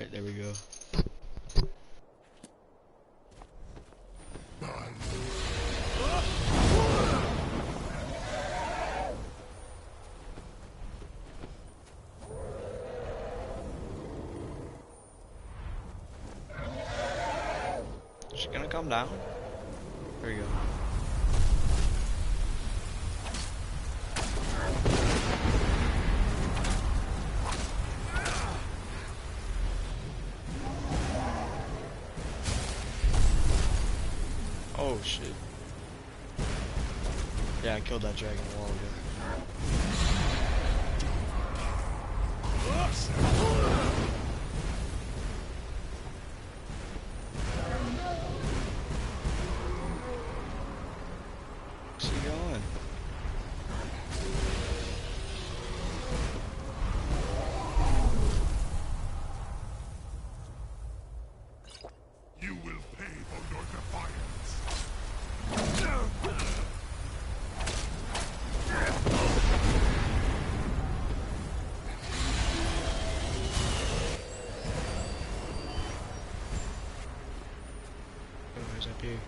Alright, there we go. Is she gonna come down? There we go. Oh shit. Yeah, I killed that dragon a while ago. Where's he going? You will pay for your defiance. Where's up here?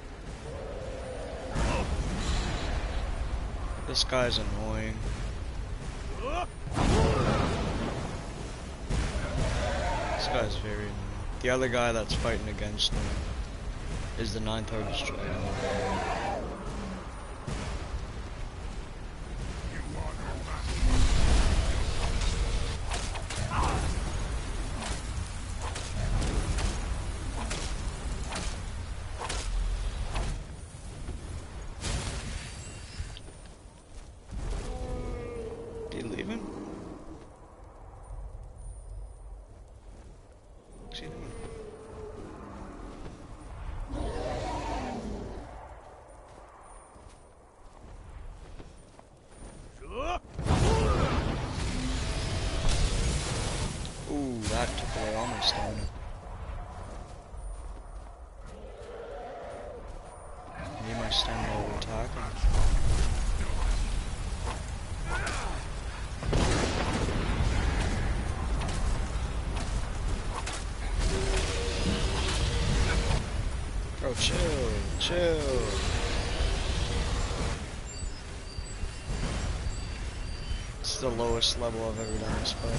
This guy's annoying. This guy's very annoying. The other guy that's fighting against him is the 9th hardest dragon. You leaving? What's he doing? Ooh, that took away all my stamina. I need my stamina while attacking. Bro, chill, chill. It's the lowest level I've ever done this fight on.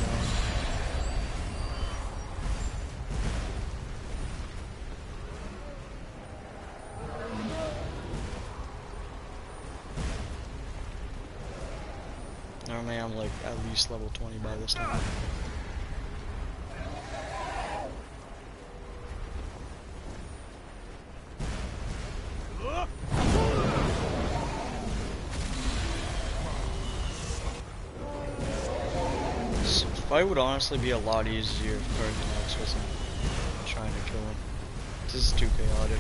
Normally I'm like at least level 20 by this time. This fight would honestly be a lot easier if Carthenox wasn't trying to kill him. This is too chaotic.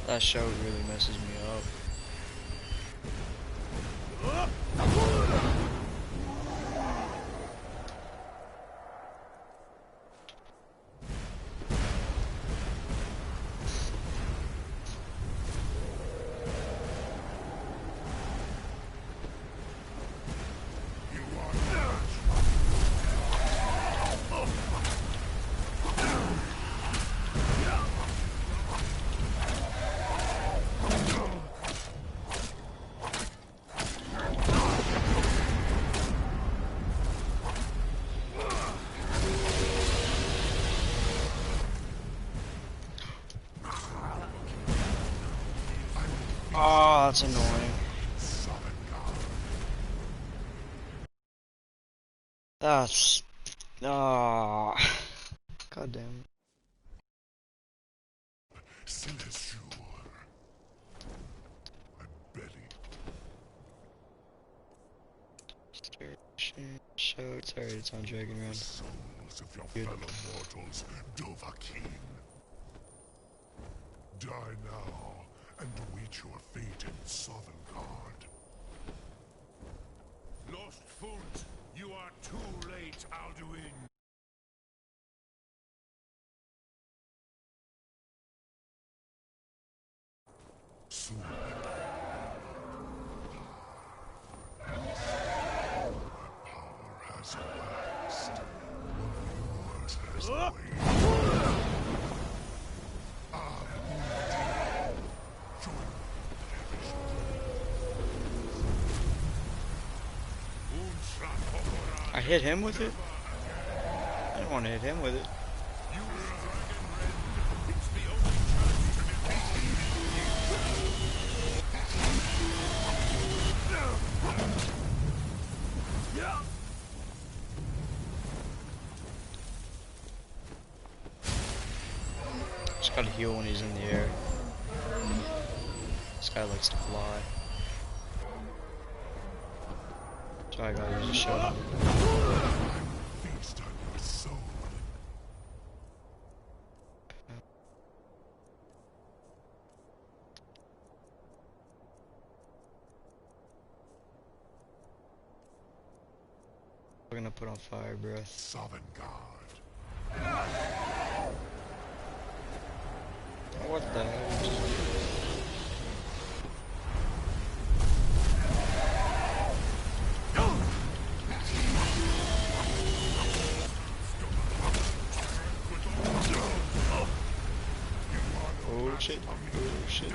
That show really messes me up. Oh, that's annoying. That's... Ah. God damn it. Celestial. I'm Betty. Show, it's alright, it's on Dragon Run. Souls of your Good. fellow mortals, Dovahkiin. Die now and await your fate in Sovngarde. Lost foot, You are too late, Alduin. Soon. Power has waxed. Yours has waned. I hit him with it? I don't want to hit him with it. Just gotta heal when he's in the air. This guy likes to fly. So I gotta use a shot. Feast on your soul. We're gonna put on fire breath. Sovereign God. What the hell? Oh shit. Oh shit.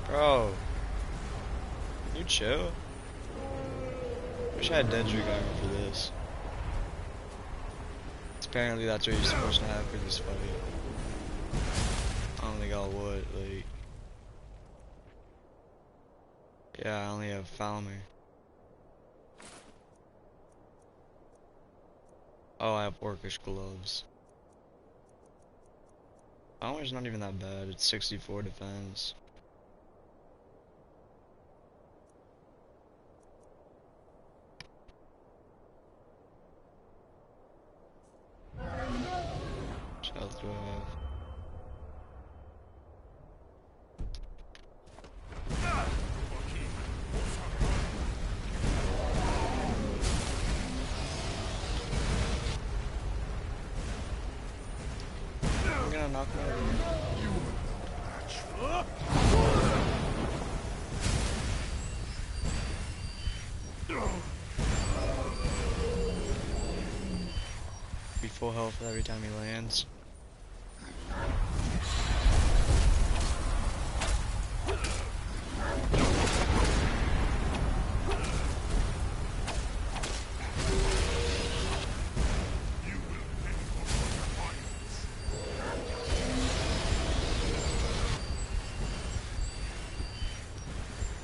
Bro, you chill. Wish I had Dendry going for this. Apparently that's what you're supposed to have for this fight. I don't think I would, like... Yeah, I only have Falmer. Oh, I have Orcish gloves. Falmer's not even that bad, it's 64 defense. What else do I have? I'm gonna knock him over. Be full health every time he lands.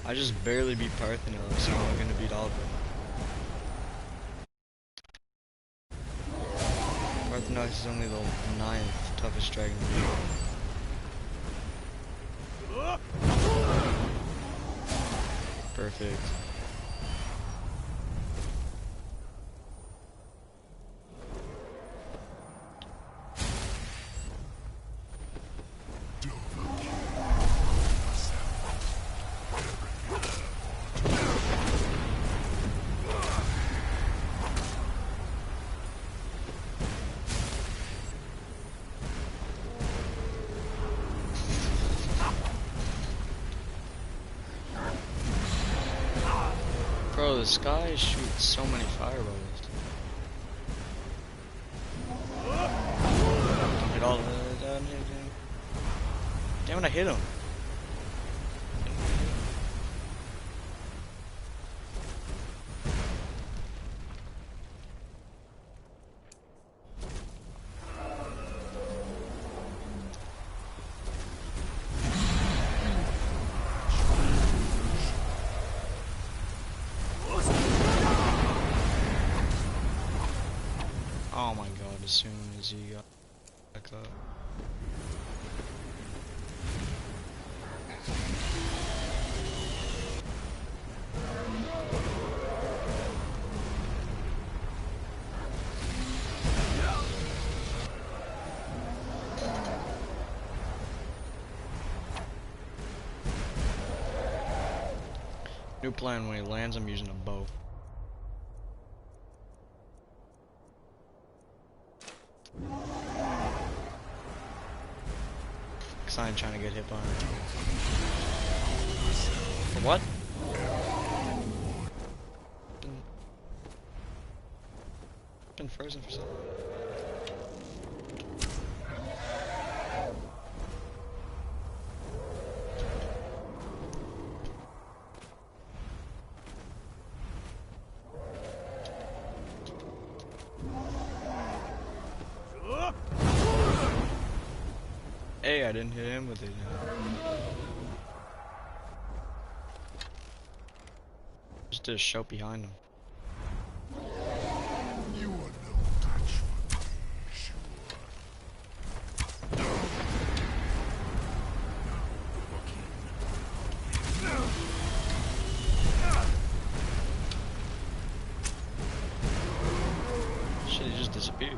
I just barely beat Parthenos, so I'm gonna beat all of them. Parthenos is only the 9th toughest dragon to beat. Perfect. Bro, this guy shoots so many fireballs. Don't hit all of it. Damn it, I hit him. as soon as he got back up. New plan: when he lands, I'm using a bow. Cause I ain't trying to get hit by him. For what? Been frozen for so long. Hey, I didn't hit him with it. Just did a shout behind him. You are no match for me, sure. Shit, he just disappeared.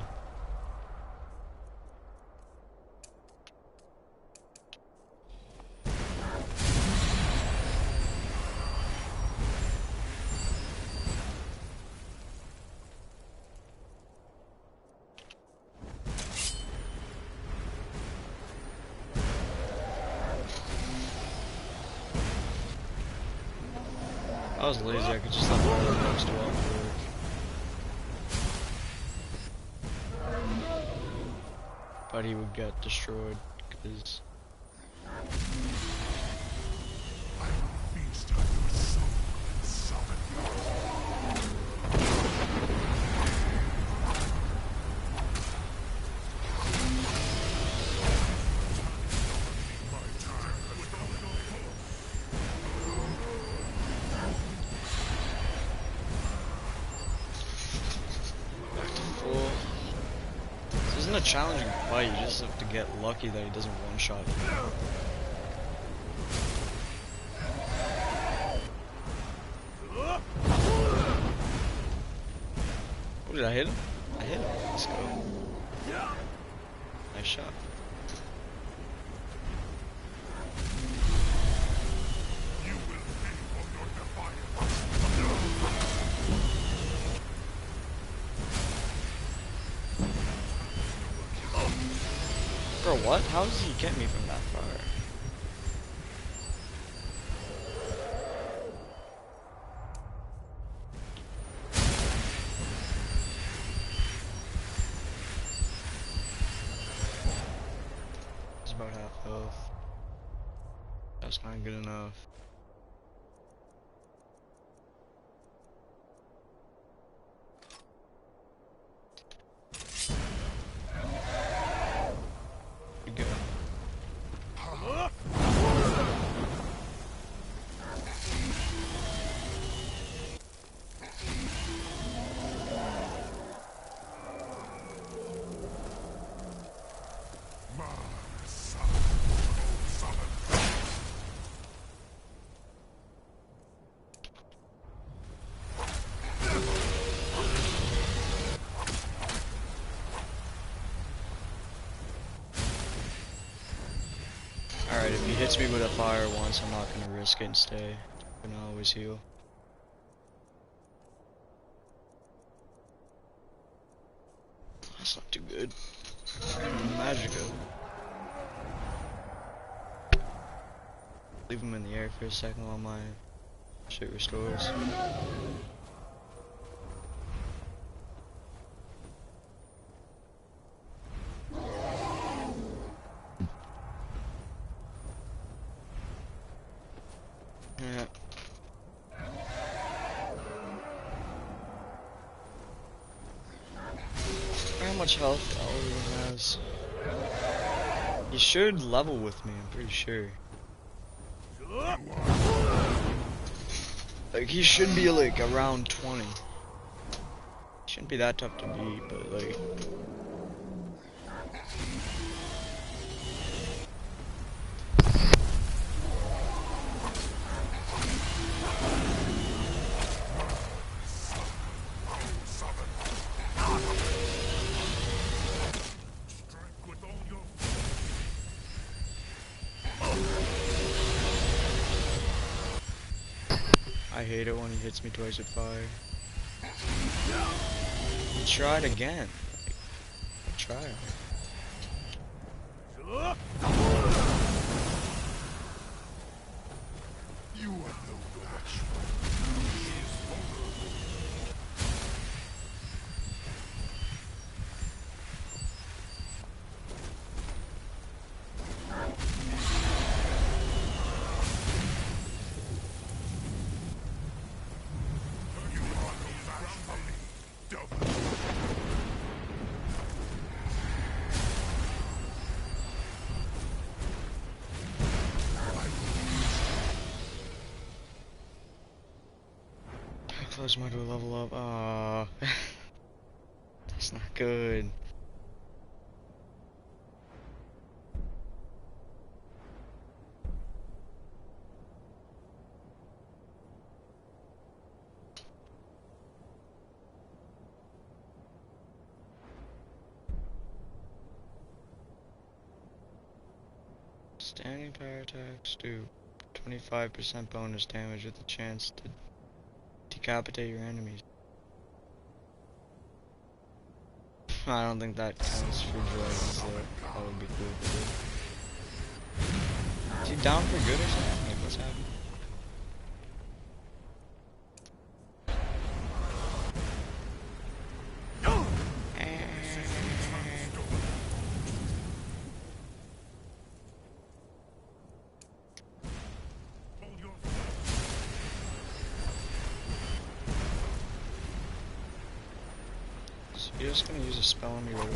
I was lazy, I could just let the other folks do all the work. But he would get destroyed, because... I will feast on your soul and summon you. My time has come. Back to full. This isn't a challenging fight, you just have to get lucky that he doesn't one-shot you. Oh, did I hit him? I hit him. Let's go. Nice shot. You will pay for your defiance. Bro, what? How does he get me from that far? It's about half health. That's not good enough. You go. My son, summon. Alright, if he hits me with a fire once, I'm not gonna risk it and stay. I'm gonna always heal. That's not too good. Magica. Leave him in the air for a second while my shit restores. Yeah. How much health Oliver has? He should level with me, I'm pretty sure. Like, he should be like around 20. Shouldn't be that tough to beat, but like... I hate it when he hits me twice with fire. He tried again. Like, try. You are no match. You are no match for me, devil. How close am I to a level up? Ah, that's not good. Standing power attacks do 25% bonus damage with a chance to decapitate your enemies. I don't think that counts for dragons though. That would be cool if it did. Is he down for good or something? Like, what's happening? So you're just gonna use a spell on me right away.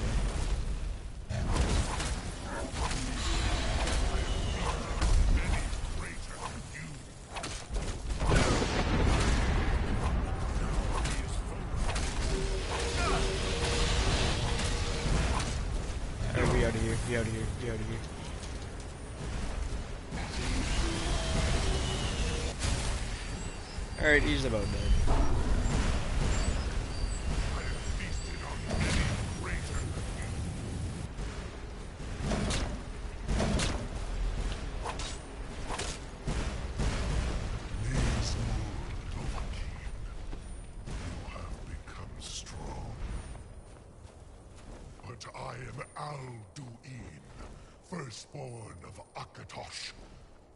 Alright, be out of here, be out of here, be out of here. Alright, he's about dead. But I am Alduin, firstborn of Akatosh,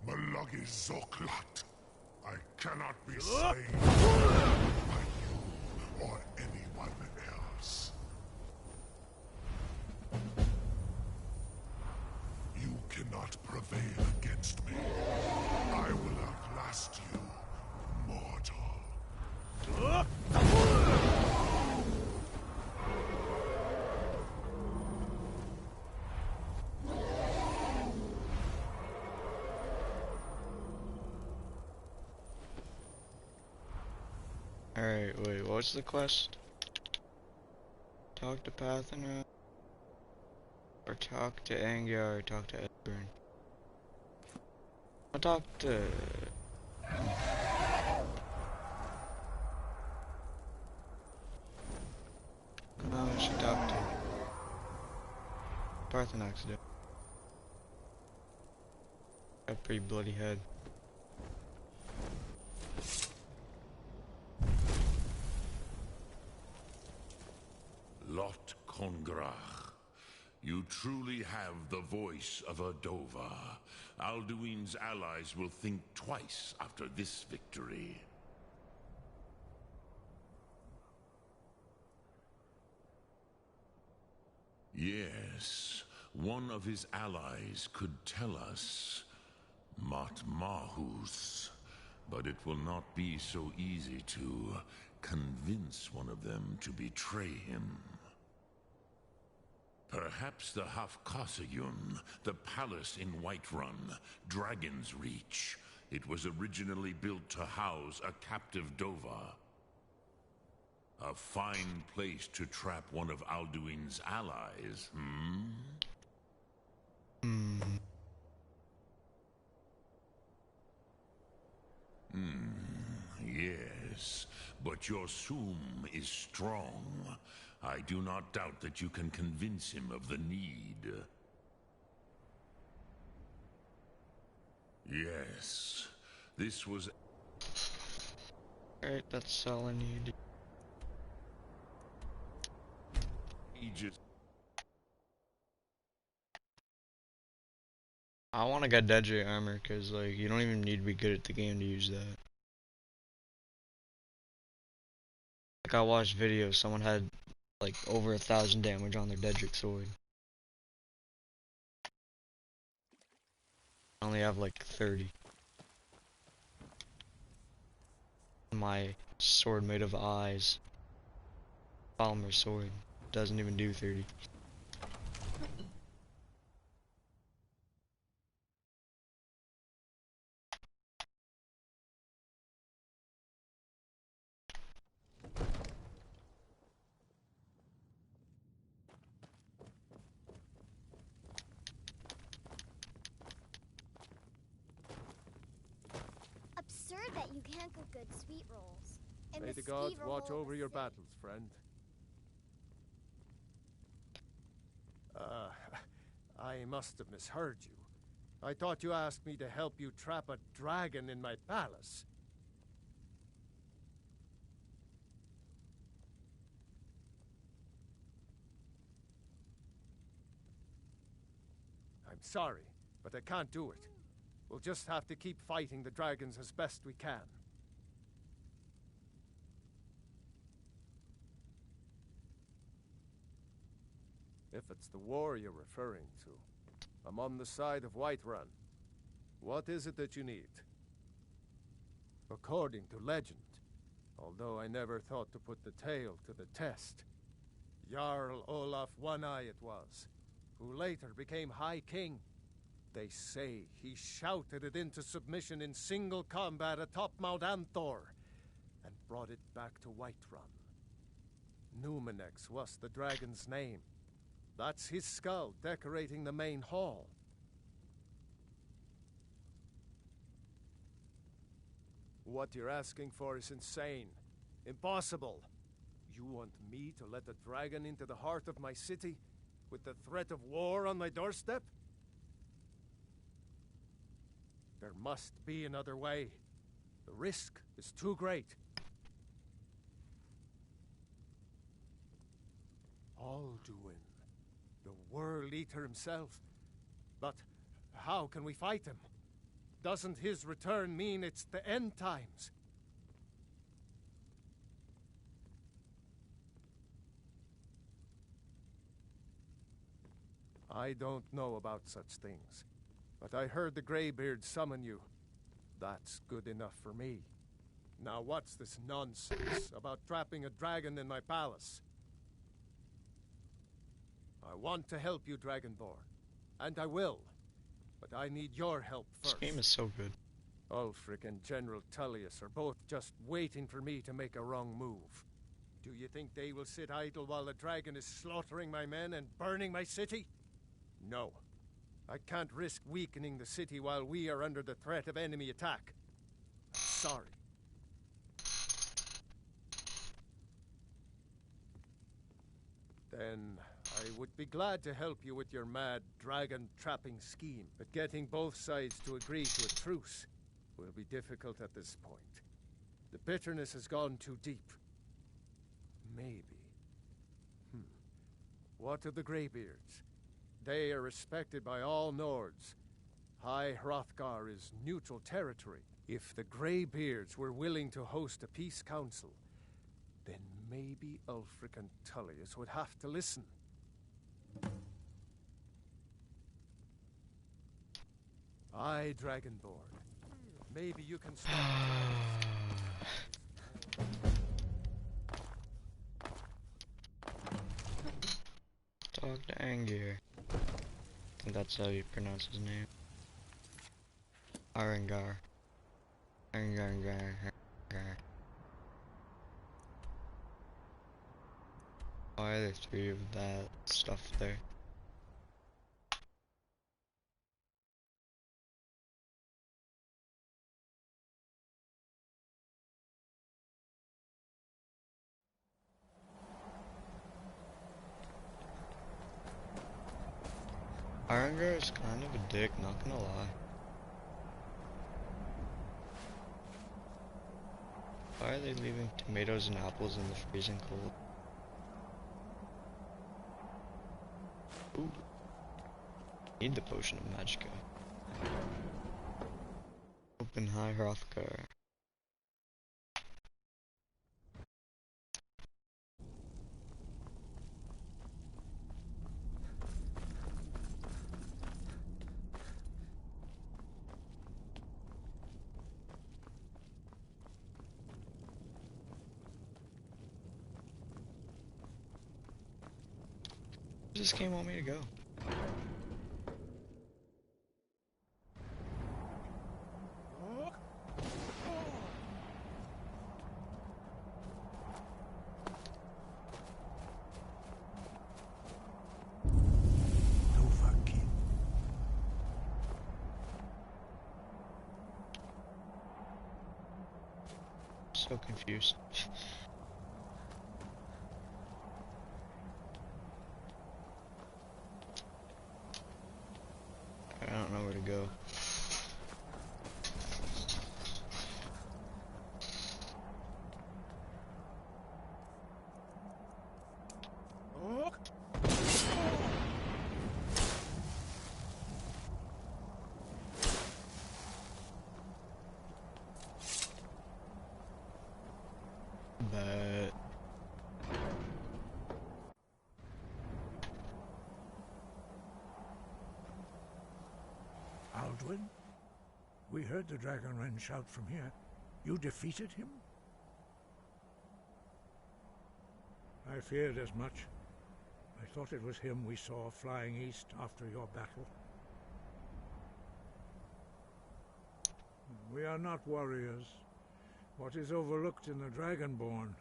Malagis Zoklat. I cannot be slain by you or anyone else. You cannot prevail against me. I will outlast you, mortal. Alright, wait, what's the quest? Talk to Pathina, or talk to Angia, or talk to Edburn. I'll talk to... No, I should talk to Parthenax. Got a pretty bloody head. Lot Kongrach, you truly have the voice of a Dova. Alduin's allies will think twice after this victory. Yes, one of his allies could tell us. Matmahus. But it will not be so easy to convince one of them to betray him. Perhaps the Hafkasayun, the palace in Whiterun, Dragon's Reach. It was originally built to house a captive Dova. A fine place to trap one of Alduin's allies, Yes, but your Sum is strong. I do not doubt that you can convince him of the need. Yes, this was... Alright, that's all I need. Aegis. I want to get Deadly armor because like you don't even need to be good at the game to use that. Like I watched videos, someone had like over 1,000 damage on their Dedrick sword. I only have like 30. My sword made of eyes, polymer sword, doesn't even do 30. Absurd that you can't cook good sweet rolls. And May the gods watch over your battles, friend. I must have misheard you. I thought you asked me to help you trap a dragon in my palace. I'm sorry, but I can't do it. We'll just have to keep fighting the dragons as best we can. If it's the war you're referring to, I'm on the side of Whiterun. What is it that you need? According to legend, although I never thought to put the tale to the test, Jarl Olaf One-Eye it was, who later became High King. They say he shouted it into submission in single combat atop Mount Anthor, and brought it back to Whiterun. Numenex was the dragon's name. That's his skull decorating the main hall. What you're asking for is insane. Impossible. You want me to let a dragon into the heart of my city, with the threat of war on my doorstep? There must be another way. The risk is too great. Alduin, the World Eater himself. But how can we fight him? Doesn't his return mean it's the end times? I don't know about such things, but I heard the Greybeard summon you. That's good enough for me. Now what's this nonsense about trapping a dragon in my palace? I want to help you, Dragonborn, and I will, but I need your help first. This game is so good. Ulfric and General Tullius are both just waiting for me to make a wrong move. Do you think they will sit idle while the dragon is slaughtering my men and burning my city? No. I can't risk weakening the city while we are under the threat of enemy attack. I'm sorry. Then I would be glad to help you with your mad dragon-trapping scheme, but getting both sides to agree to a truce will be difficult at this point. The bitterness has gone too deep. Maybe. What of the Greybeards? They are respected by all Nords. High Hrothgar is neutral territory. If the Greybeards were willing to host a peace council, then maybe Ulfric and Tullius would have to listen. Aye, Dragonborn. Maybe you can stop Talk to Angier. I think that's how you pronounce his name. Arengar. Arengar. Why are there 3 of that stuff there? Arengar is kind of a dick, not gonna lie. Why are they leaving tomatoes and apples in the freezing cold? Ooh. Need the potion of magicka. Open High Hrothgar. Where does this game want me to go? So confused. I don't know where to go. But Alduin? We heard the Dragonren shout from here. You defeated him? I feared as much. I thought it was him we saw flying east after your battle. We are not warriors. What is overlooked in the Dragonborn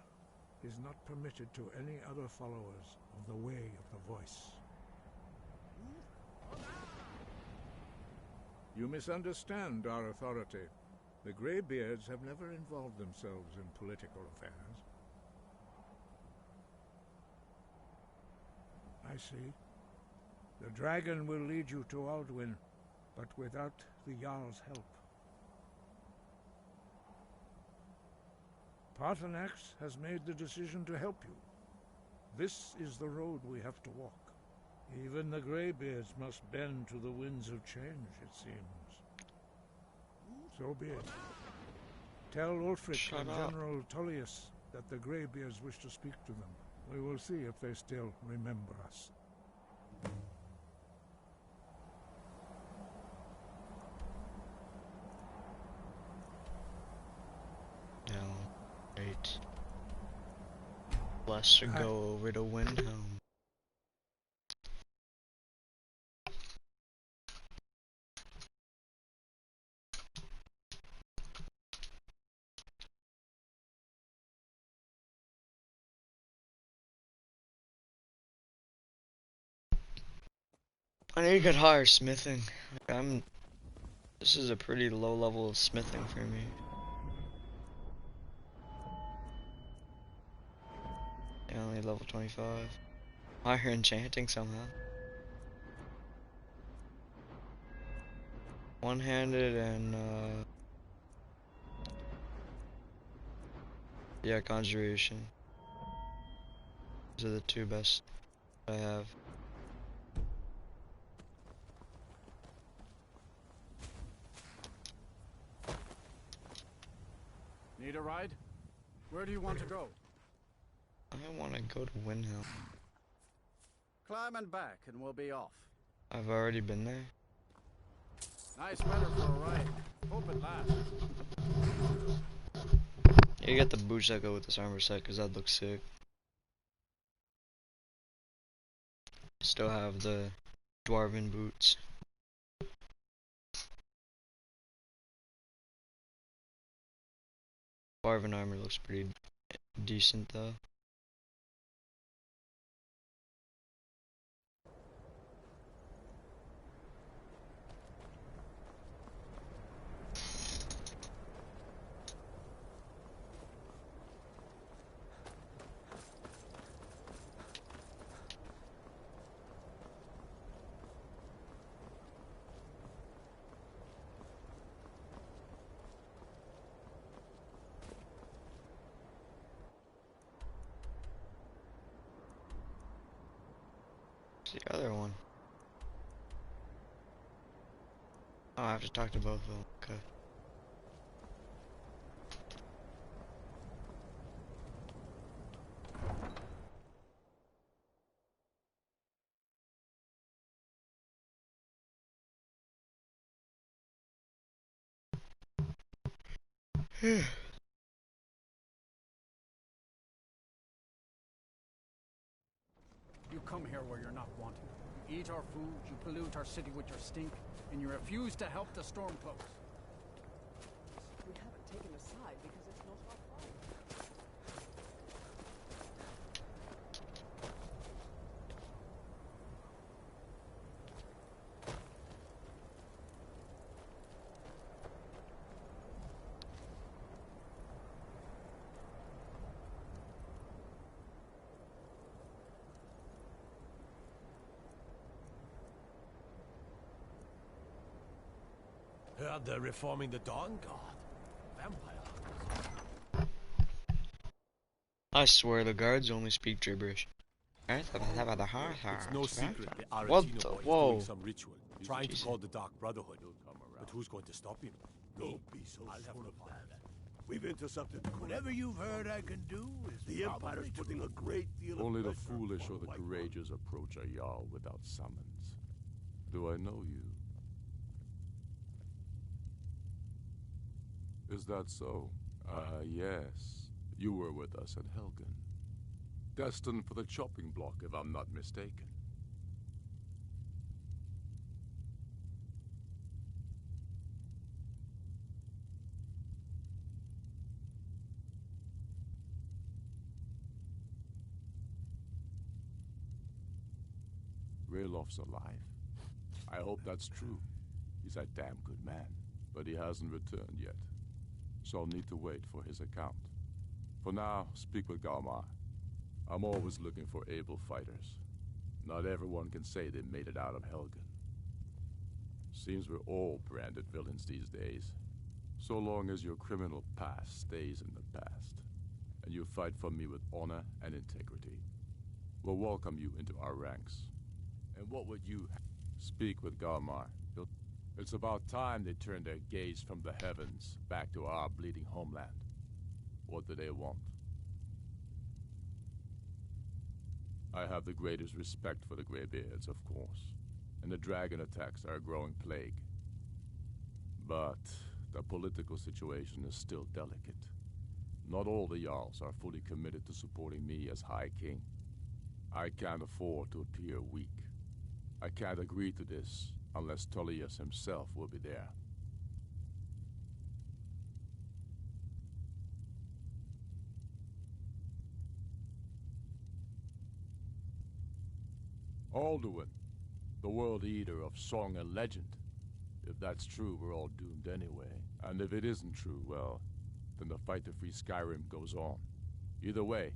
is not permitted to any other followers of the Way of the Voice. You misunderstand our authority. The Greybeards have never involved themselves in political affairs. I see. The dragon will lead you to Alduin, but without the Jarl's help. Paarthurnax has made the decision to help you. This is the road we have to walk. Even the Greybeards must bend to the winds of change, it seems. So be it. Tell Ulfric and General Tullius that the Greybeards wish to speak to them. We will see if they still remember us. no, wait. Let's go over to Windhelm. I need to get higher smithing. This is a pretty low level of smithing for me. Yeah, only level 25. Higher enchanting somehow. One-handed and yeah, conjuration. Those are the two best I have. Need a ride? Where do you want to go? I want to go to Windhelm. Climb and back and we'll be off. I've already been there. Nice weather for a ride. Hope it lasts. You get the boots that go with this armor set because that looks sick. Still have the dwarven boots. Dwarven armor looks pretty decent though. the other one? Oh, I have to talk to both of them. Okay. You come here where you're not wanted. You eat our food, you pollute our city with your stink, and you refuse to help the Stormcloaks. We haven't taken a side because it's not our fight. Heard they're reforming the Dawn Guard. Vampire. I swear the guards only speak gibberish. It's no secret the What Aretino the? boy is Whoa. doing some ritual, trying to Jesus. call the Dark Brotherhood. But who's going to stop him? Don't be so I'll have full to of find that. that. We've intercepted the Whatever you've heard I can do is The Empire's putting a great deal Only of the pressure foolish on or the White courageous approach a Jarl without summons. Do I know you? Is that so? Ah, yes. You were with us at Helgen. Destined for the chopping block, if I'm not mistaken. Raylof's alive. I hope that's true. He's a damn good man, but he hasn't returned yet. So I'll need to wait for his account. For now, speak with Galmar. I'm always looking for able fighters. Not everyone can say they made it out of Helgen. Seems we're all branded villains these days. So long as your criminal past stays in the past, and you fight for me with honor and integrity, we'll welcome you into our ranks. And what would you speak with Galmar? It's about time they turned their gaze from the heavens back to our bleeding homeland. What do they want? I have the greatest respect for the Greybeards, of course, and the dragon attacks are a growing plague. But the political situation is still delicate. Not all the Jarls are fully committed to supporting me as High King. I can't afford to appear weak. I can't agree to this unless Tullius himself will be there. Alduin, the World Eater of song and legend. If that's true, we're all doomed anyway. And if it isn't true, well, then the fight to free Skyrim goes on. Either way,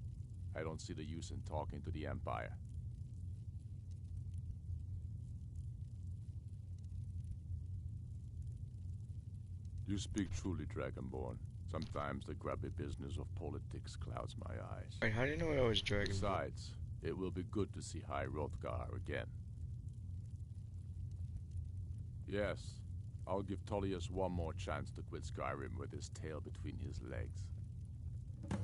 I don't see the use in talking to the Empire. You speak truly, Dragonborn. Sometimes the grubby business of politics clouds my eyes. Wait, how do you know I was Dragon? Besides, it will be good to see High Hrothgar again. Yes, I'll give Tullius one more chance to quit Skyrim with his tail between his legs.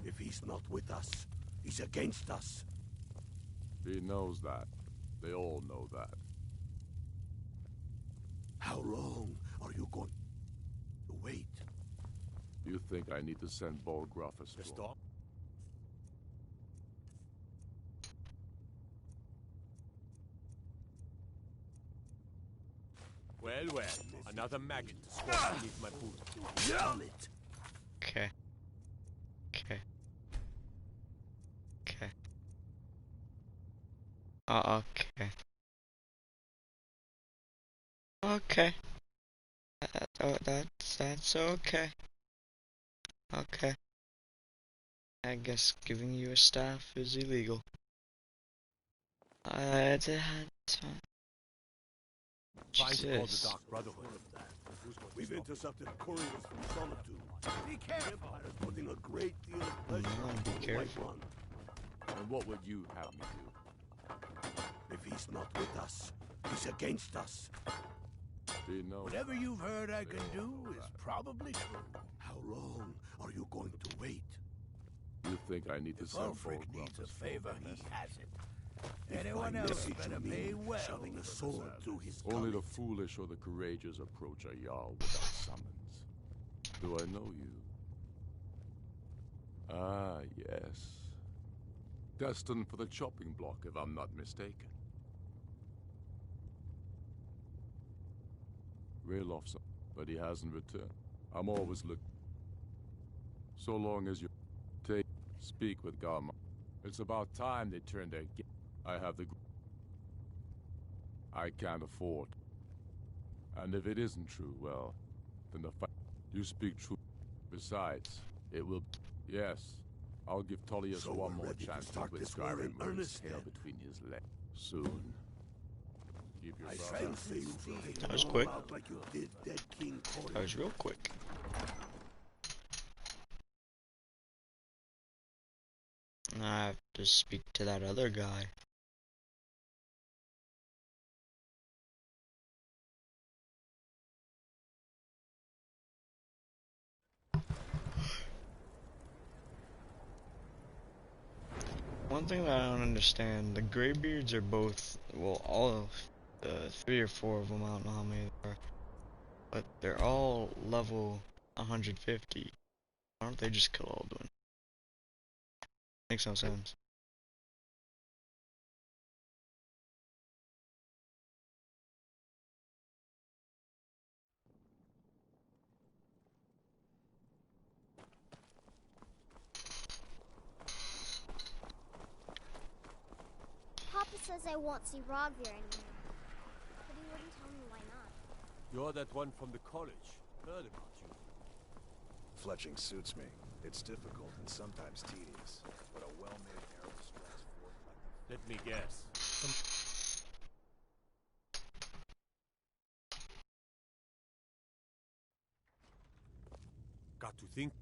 If he's not with us, he's against us. He knows that. They all know that. How long are you going to wait? You think I need to send Bolgraf a storm? Well, well, another maggot to squash beneath my boot. Damn it! Okay. Okay. Okay. Okay. Okay. That's okay. Okay. I guess giving you a staff is illegal. Trying to call the Jesus. Dark Brotherhood. We've intercepted couriers from Solitude. Be careful! The Empire's putting a great deal of pressure No, be on the White careful. Run. And what would you have me do? If he's not with us, he's against us. He knows. Whatever you've heard I can do is probably true. How long are you going to wait? You think I need to If send Ulfric Bolgraf needs a as favor, full he has it. If Anyone by else message better you pay mean well. shoving a sword through his Only the gullet. foolish or the courageous approach a Jarl without summons. Do I know you? Ah, yes. Destined for the chopping block, if I'm not mistaken. Raylof's, but he hasn't returned. I'm always looking. So long as you speak with Garma. It's about time they turned their I have the... I can't afford. And if it isn't true, well, then the fight... You speak true. Besides, it will... Yes, I'll give Tullius So one we're more ready to chance to start win this war in Skyrim with his earnest, tail then? between his legs. Soon. Keep your I brother. sense things will That was quick. out like you did dead King Corin. That was real quick. I have to speak to that other guy. One thing that I don't understand, the Greybeards are both, well, all of the 3 or 4 of them, I don't know how many there are, but they're all level 150. Why don't they just kill Alduin? Makes no sense. Papa says I won't see Rogvir anymore. But he wouldn't tell me why not. You're that one from the college. Heard about you. Fletching suits me. It's difficult and sometimes tedious, but a well-made arrow strikes forth like... Let me guess. Got to think.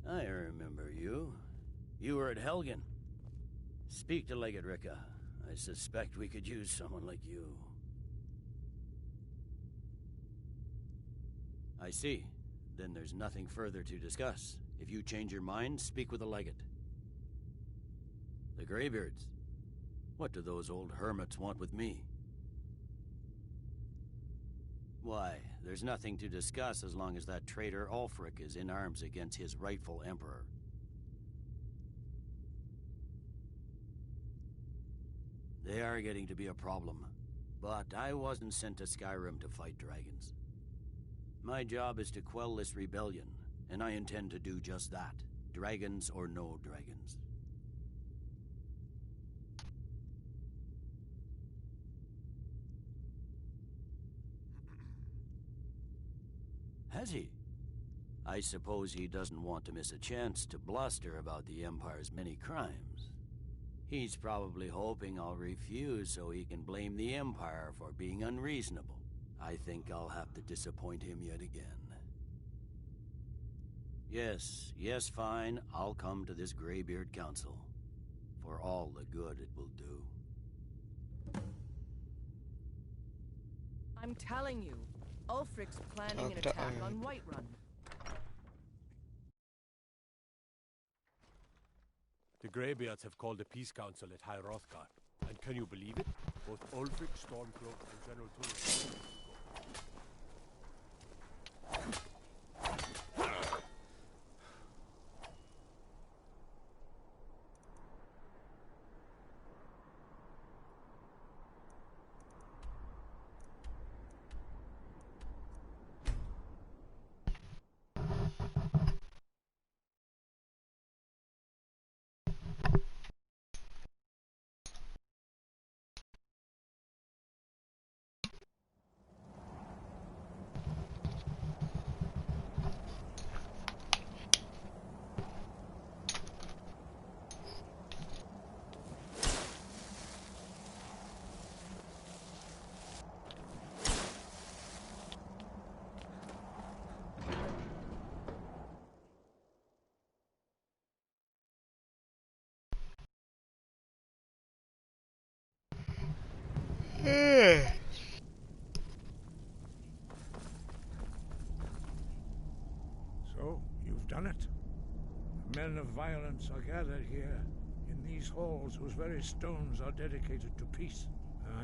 I remember you. You were at Helgen. Speak to Legate Ricka. I suspect we could use someone like you. I see. Then there's nothing further to discuss. If you change your mind, speak with the Legate. The Greybeards. What do those old hermits want with me? Why, there's nothing to discuss as long as that traitor Ulfric is in arms against his rightful emperor. They are getting to be a problem, but I wasn't sent to Skyrim to fight dragons. My job is to quell this rebellion, and I intend to do just that, dragons or no dragons. Has he? I suppose he doesn't want to miss a chance to bluster about the Empire's many crimes. He's probably hoping I'll refuse so he can blame the Empire for being unreasonable. I think I'll have to disappoint him yet again. Yes, fine. I'll come to this Greybeard Council. For all the good it will do. I'm telling you, Ulfric's planning an attack on Whiterun. The Greybeards have called a peace council at High Hrothgar. And can you believe it? Both Ulfric, Stormcloak, and General Tullius. So, you've done it. The men of violence are gathered here, in these halls whose very stones are dedicated to peace.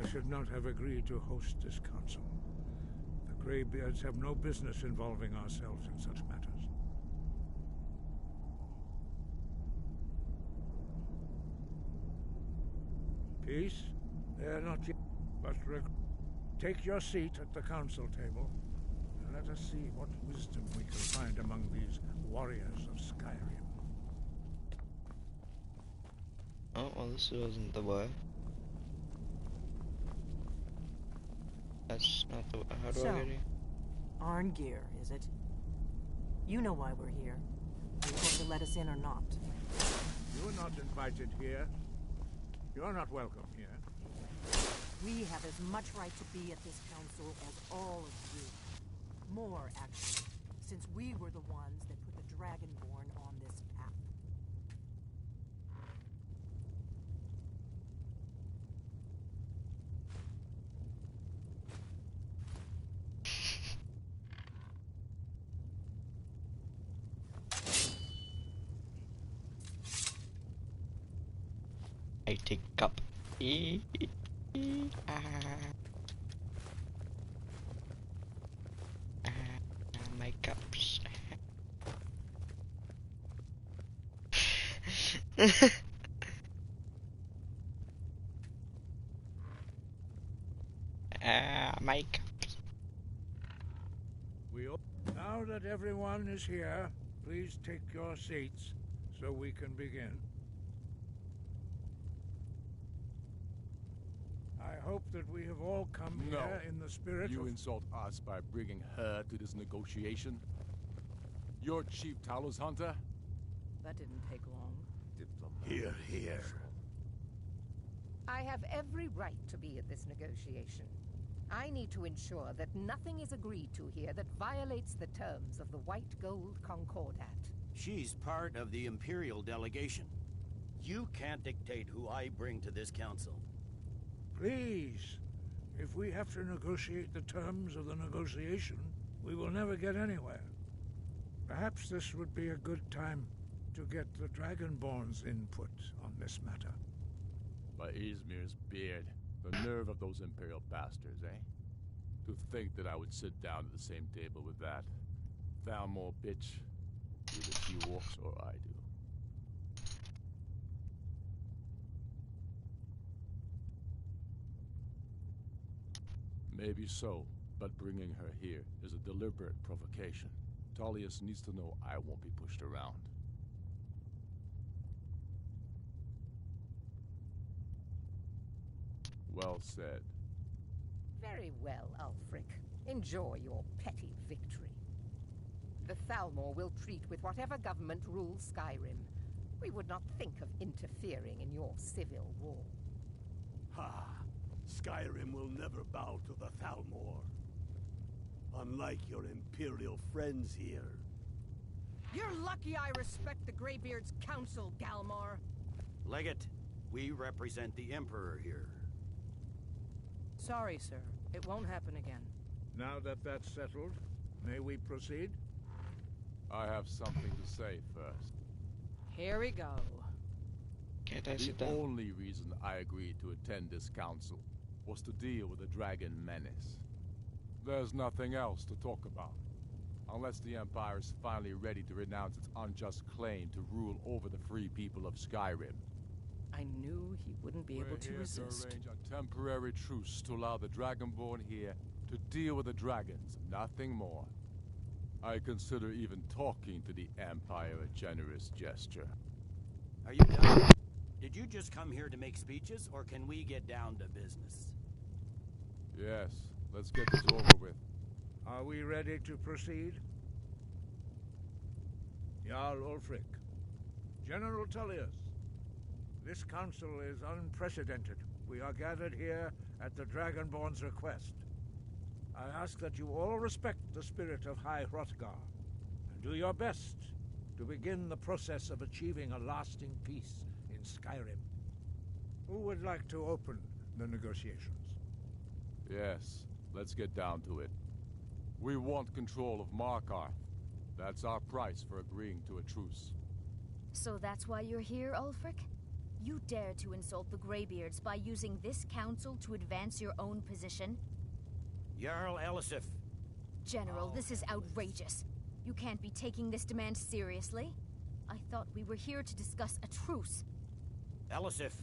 I should not have agreed to host this council. The Greybeards have no business involving ourselves in such matters. Peace? They're not yet, but take your seat at the council table, and let us see what wisdom we can find among these warriors of Skyrim. Oh, well, this wasn't the way. That's not the way. How do I get here? Arngeir, is it? You know why we're here. Are you going to let us in or not? You're not invited here. You're not welcome here. We have as much right to be at this council as all of you. More, actually, since we were the ones that put the Dragonborn on this path. I take cup. My cups. My cups. Now that everyone is here, please take your seats so we can begin. I hope that we have all come here in the spirit You of... insult us by bringing her to this negotiation? You're Chief Talos Hunter? That didn't take long. Here, here. I have every right to be at this negotiation. I need to ensure that nothing is agreed to here that violates the terms of the White Gold Concordat. She's part of the Imperial delegation. You can't dictate who I bring to this council. Please, if we have to negotiate the terms of the negotiation, we will never get anywhere. Perhaps this would be a good time to get the Dragonborn's input on this matter. By Izmir's beard. The nerve of those Imperial bastards, eh? To think that I would sit down at the same table with that Thalmor bitch. Either she walks or I do. Maybe so, but bringing her here is a deliberate provocation. Tullius needs to know I won't be pushed around. Well said. Very well, Ulfric. Enjoy your petty victory. The Thalmor will treat with whatever government rules Skyrim. We would not think of interfering in your civil war. Ha! Skyrim will never bow to the Thalmor. Unlike your Imperial friends here. You're lucky I respect the Greybeard's counsel, Galmar. Legate, we represent the Emperor here. Sorry, sir. It won't happen again. Now that that's settled, may we proceed? I have something to say first. Here we go. Can't I The sit down? only reason I agreed to attend this council was to deal with the dragon menace. There's nothing else to talk about. Unless the Empire is finally ready to renounce its unjust claim to rule over the free people of Skyrim. I knew he wouldn't be able to resist. We're here to arrange a temporary truce to allow the Dragonborn here to deal with the dragons, nothing more. I consider even talking to the Empire a generous gesture. Are you done? Did you just come here to make speeches, or can we get down to business? Yes, let's get this over with. Are we ready to proceed? Jarl Ulfric, General Tullius, this council is unprecedented. We are gathered here at the Dragonborn's request. I ask that you all respect the spirit of High Hrothgar, and do your best to begin the process of achieving a lasting peace in Skyrim. Who would like to open the negotiations? Yes, let's get down to it. We want control of Markarth. That's our price for agreeing to a truce. So that's why you're here, Ulfric? You dare to insult the Greybeards by using this council to advance your own position? Jarl Elisif. General, this is outrageous. You can't be taking this demand seriously. I thought we were here to discuss a truce. Elisif,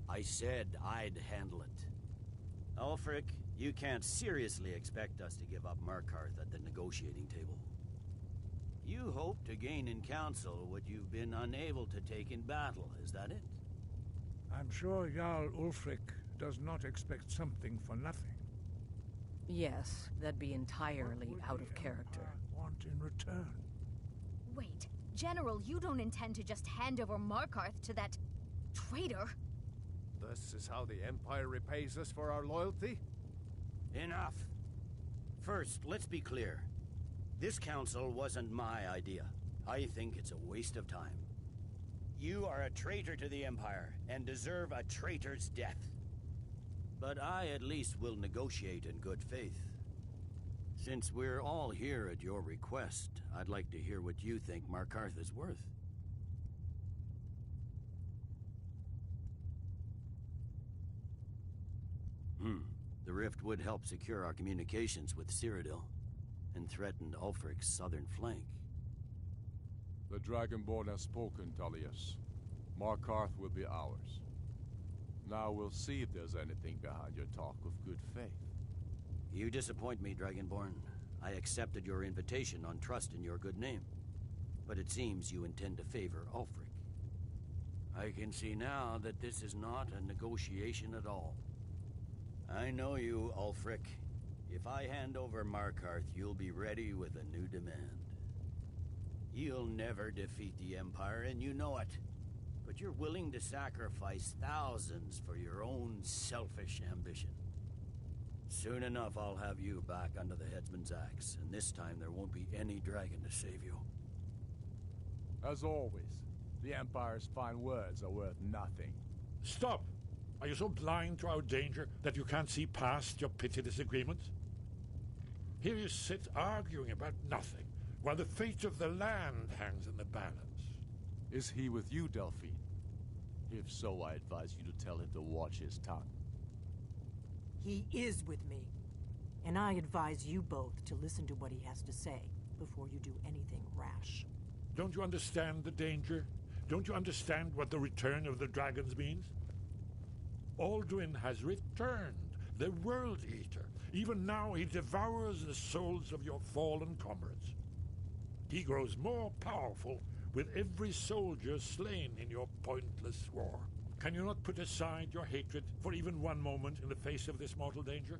I said I'd handle it. Ulfric, you can't seriously expect us to give up Markarth at the negotiating table. You hope to gain in council what you've been unable to take in battle, is that it? I'm sure Jarl Ulfric does not expect something for nothing. Yes, that'd be entirely out of character. Want in return? Wait, General, you don't intend to just hand over Markarth to that traitor? This is how the Empire repays us for our loyalty? Enough. First, let's be clear. This council wasn't my idea. I think it's a waste of time. You are a traitor to the Empire and deserve a traitor's death. But I at least will negotiate in good faith. Since we're all here at your request, I'd like to hear what you think Markarth is worth. The rift would help secure our communications with Cyrodiil, and threatened Ulfric's southern flank. The Dragonborn has spoken, Tullius. Markarth will be ours. Now we'll see if there's anything behind your talk of good faith. You disappoint me, Dragonborn. I accepted your invitation on trust in your good name. But it seems you intend to favor Ulfric. I can see now that this is not a negotiation at all. I know you, Ulfric. If I hand over Markarth, you'll be ready with a new demand. You'll never defeat the Empire, and you know it. But you're willing to sacrifice thousands for your own selfish ambition. Soon enough, I'll have you back under the headsman's axe, and this time there won't be any dragon to save you. As always, the Empire's fine words are worth nothing. Stop! Are you so blind to our danger that you can't see past your petty disagreements? Here you sit arguing about nothing, while the fate of the land hangs in the balance. Is he with you, Delphine? If so, I advise you to tell him to watch his tongue. He is with me. And I advise you both to listen to what he has to say before you do anything rash. Don't you understand the danger? Don't you understand what the return of the dragons means? Alduin has returned, the World Eater. Even now he devours the souls of your fallen comrades. He grows more powerful with every soldier slain in your pointless war. Can you not put aside your hatred for even one moment in the face of this mortal danger?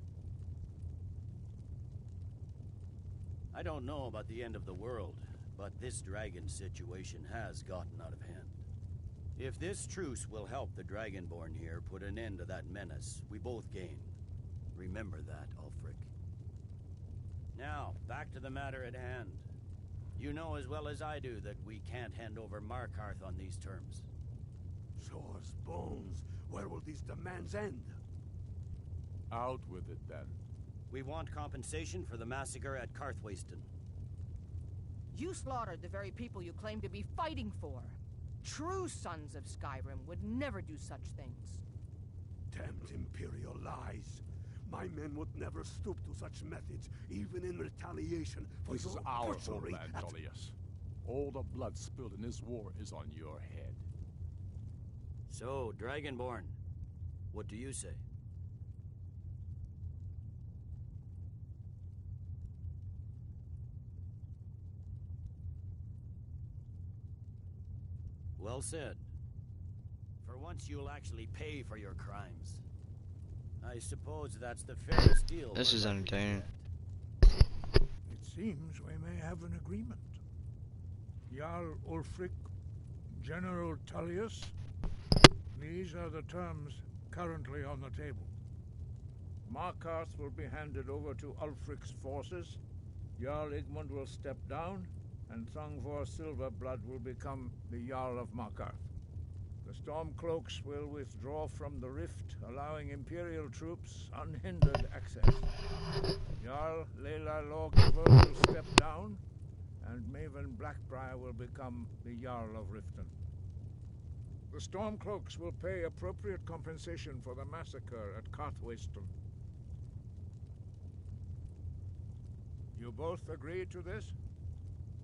I don't know about the end of the world, but this dragon situation has gotten out of hand. If this truce will help the Dragonborn here put an end to that menace, we both gain. Remember that, Ulfric. Now, back to the matter at hand. You know as well as I do that we can't hand over Markarth on these terms. Shores, bones, where will these demands end? Out with it, then. We want compensation for the massacre at Karthwasten. You slaughtered the very people you claim to be fighting for. True sons of Skyrim would never do such things. Damned Imperial lies. My men would never stoop to such methods, even in retaliation for This is your our butchery homeland, at... Tullius. All the blood spilled in this war is on your head. So, Dragonborn, what do you say? Well said. For once you'll actually pay for your crimes. I suppose that's the fairest deal. This is entertaining. It seems we may have an agreement. Jarl Ulfric, General Tullius. These are the terms currently on the table. Markarth will be handed over to Ulfric's forces. Jarl Igmund will step down, and Thongvor Silverblood will become the Jarl of Markarth. The Stormcloaks will withdraw from the rift, allowing Imperial troops unhindered access. Jarl Leila Lawgiver will step down, and Maven Blackbriar will become the Jarl of Riften. The Stormcloaks will pay appropriate compensation for the massacre at Carthwayston. You both agree to this?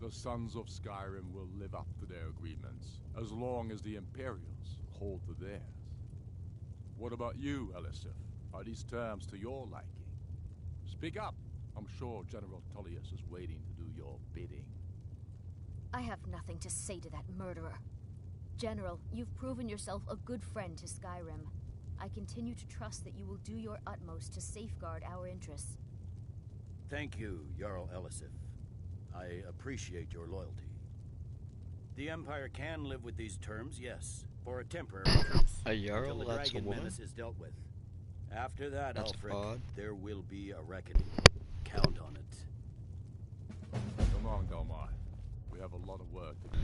The Sons of Skyrim will live up to their agreements, as long as the Imperials hold to theirs. What about you, Elisif? Are these terms to your liking? Speak up! I'm sure General Tullius is waiting to do your bidding. I have nothing to say to that murderer. General, you've proven yourself a good friend to Skyrim. I continue to trust that you will do your utmost to safeguard our interests. Thank you, Jarl Elisif. I appreciate your loyalty. The Empire can live with these terms, yes, for a temporary truce. A Jarl? Until the That's a dragon woman? menace is dealt with. After that, That's Ulfric, odd. there will be a reckoning. Count on it. Come on, Galmar. We have a lot of work to do.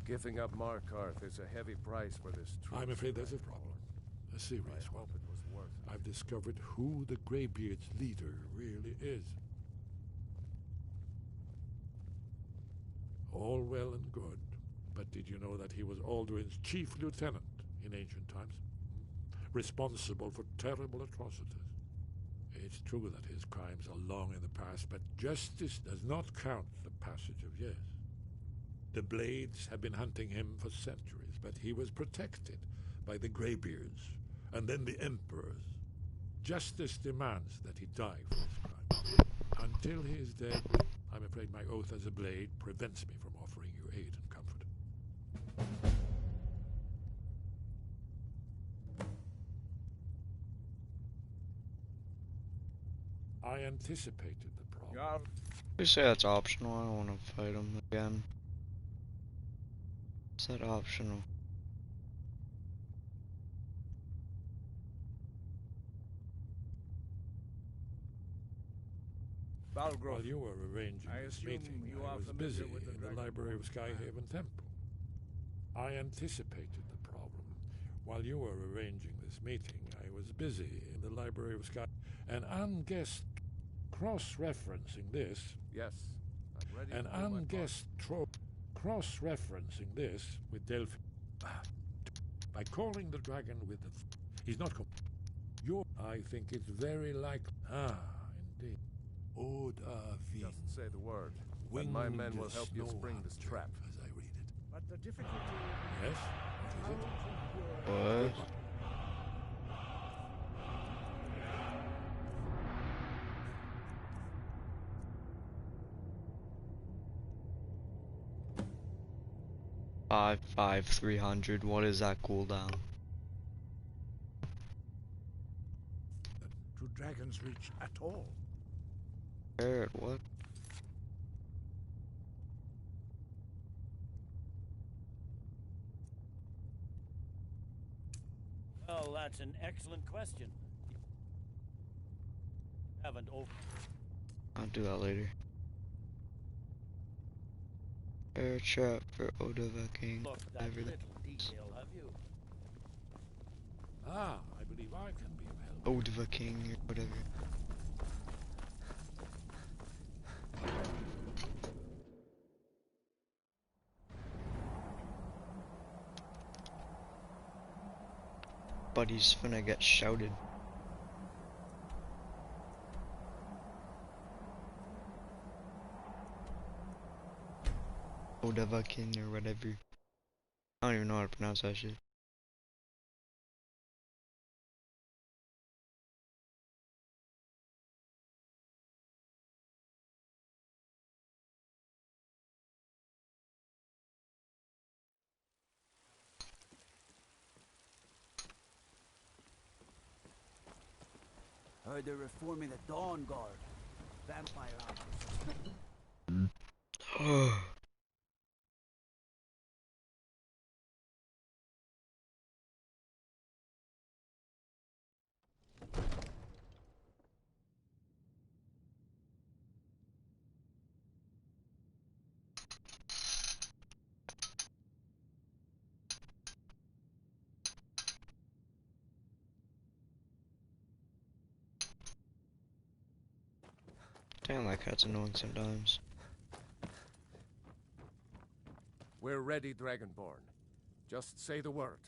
Giving up Markarth is a heavy price for this truth. I'm afraid there's a problem. A serious I one. hope it was worth it. I've discovered who the Greybeard's leader really is. All well and good, but did you know that he was Alduin's chief lieutenant in ancient times? Responsible for terrible atrocities. It's true that his crimes are long in the past, but justice does not count the passage of years. The Blades have been hunting him for centuries, but he was protected by the Greybeards, and then the Emperors. Justice demands that he die for his crimes. Until he is dead, I'm afraid my oath as a Blade prevents me from offering you aid and comfort. I anticipated the problem. You say that's optional. I don't want to fight him again. Is that optional? While you were arranging this meeting, I was busy in the library of Skyhaven Temple. I anticipated the problem. While you were arranging this meeting, I was busy in the library of Sky... An unguessed cross-referencing this... Yes, I'm ready. An unguessed cross-referencing this with Delphi... By calling the dragon with the... He's not... I think it's very likely... Indeed. Just say the word, and my men will help you spring this trap. As I read it. But the difficulty... Yes? What is it? What? Five 300. What is that cooldown? To Dragon's Reach at all. What? Well, that's an excellent question. Haven't over. I'll do that later. Air trap for Odova King. Look, that little detail, have you? I believe I can be of help. Odova King or whatever. But he's finna get shouted. Odova King or whatever. I don't even know how to pronounce that shit. Heard they're reforming the Dawn Guard. Vampire outfits. Damn, that cat's annoying sometimes. We're ready, Dragonborn. Just say the word.